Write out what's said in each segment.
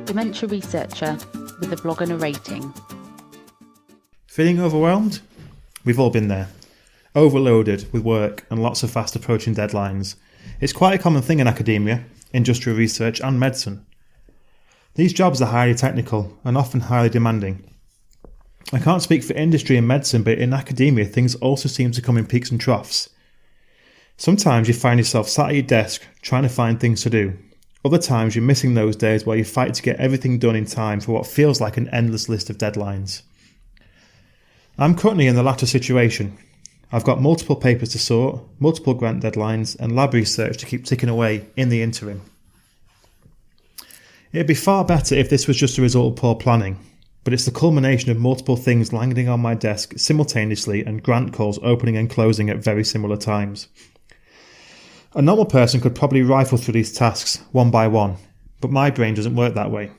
Dementia Researcher with a blog and a rating. Feeling overwhelmed? We've all been there. Overloaded with work and lots of fast approaching deadlines. It's quite a common thing in academia, industrial research and medicine. These jobs are highly technical and often highly demanding. I can't speak for industry and medicine, but in academia things also seem to come in peaks and troughs. Sometimes you find yourself sat at your desk trying to find things to do. Other times you're missing those days where you fight to get everything done in time for what feels like an endless list of deadlines. I'm currently in the latter situation. I've got multiple papers to sort, multiple grant deadlines and lab research to keep ticking away in the interim. It'd be far better if this was just a result of poor planning, but it's the culmination of multiple things landing on my desk simultaneously and grant calls opening and closing at very similar times. A normal person could probably rifle through these tasks one by one, but my brain doesn't work that way.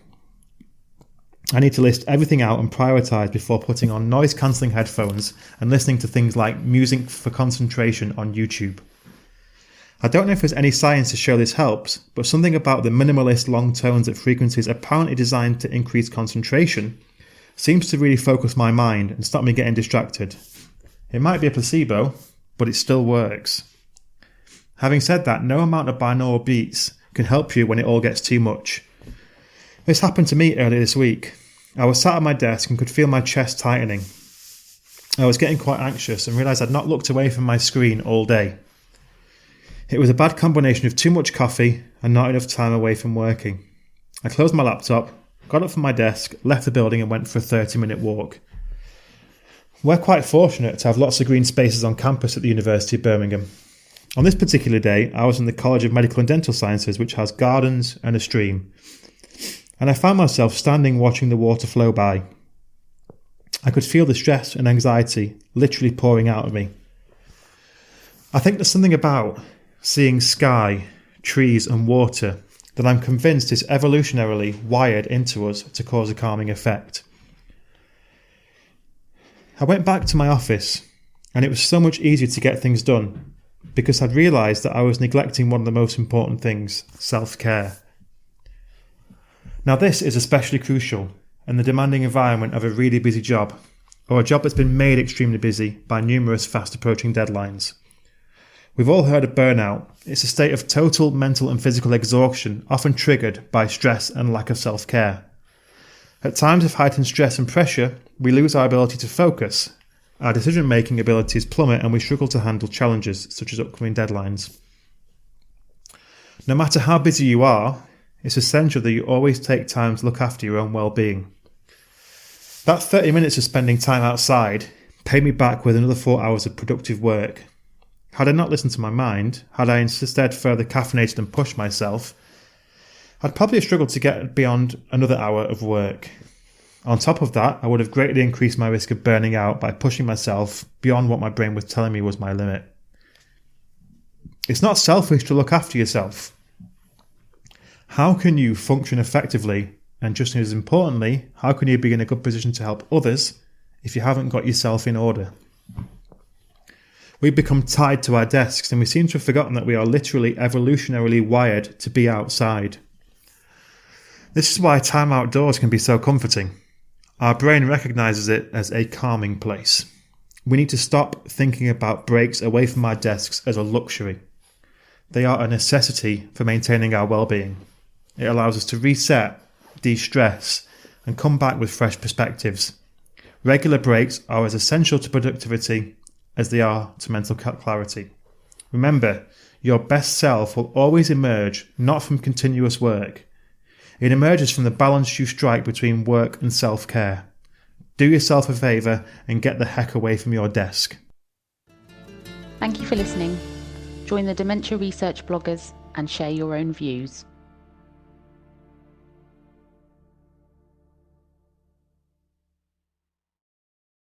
I need to list everything out and prioritise before putting on noise-cancelling headphones and listening to things like music for concentration on YouTube. I don't know if there's any science to show this helps, but something about the minimalist long tones at frequencies apparently designed to increase concentration seems to really focus my mind and stop me getting distracted. It might be a placebo, but it still works. Having said that, no amount of binaural beats can help you when it all gets too much. This happened to me earlier this week. I was sat at my desk and could feel my chest tightening. I was getting quite anxious and realised I'd not looked away from my screen all day. It was a bad combination of too much coffee and not enough time away from working. I closed my laptop, got up from my desk, left the building and went for a 30-minute walk. We're quite fortunate to have lots of green spaces on campus at the University of Birmingham. On this particular day, I was in the College of Medical and Dental Sciences, which has gardens and a stream. And I found myself standing watching the water flow by. I could feel the stress and anxiety literally pouring out of me. I think there's something about seeing sky, trees and water that I'm convinced is evolutionarily wired into us to cause a calming effect. I went back to my office and it was so much easier to get things done because I'd realised that I was neglecting one of the most important things, self-care. Now this is especially crucial in the demanding environment of a really busy job, or a job that's been made extremely busy by numerous fast approaching deadlines. We've all heard of burnout. It's a state of total mental and physical exhaustion, often triggered by stress and lack of self-care. At times of heightened stress and pressure, we lose our ability to focus. Our decision-making abilities plummet and we struggle to handle challenges such as upcoming deadlines. No matter how busy you are, it's essential that you always take time to look after your own well-being. That 30 minutes of spending time outside paid me back with another 4 hours of productive work. Had I not listened to my mind, had I instead further caffeinated and pushed myself, I'd probably have struggled to get beyond another hour of work. On top of that, I would have greatly increased my risk of burning out by pushing myself beyond what my brain was telling me was my limit. It's not selfish to look after yourself. How can you function effectively, and just as importantly, how can you be in a good position to help others if you haven't got yourself in order? We've become tied to our desks and we seem to have forgotten that we are literally evolutionarily wired to be outside. This is why time outdoors can be so comforting. Our brain recognises it as a calming place. We need to stop thinking about breaks away from our desks as a luxury. They are a necessity for maintaining our well-being. It allows us to reset, de-stress, and come back with fresh perspectives. Regular breaks are as essential to productivity as they are to mental clarity. Remember, your best self will always emerge not from continuous work. It emerges from the balance you strike between work and self-care. Do yourself a favour and get the heck away from your desk. Thank you for listening. Join the Dementia Research bloggers and share your own views.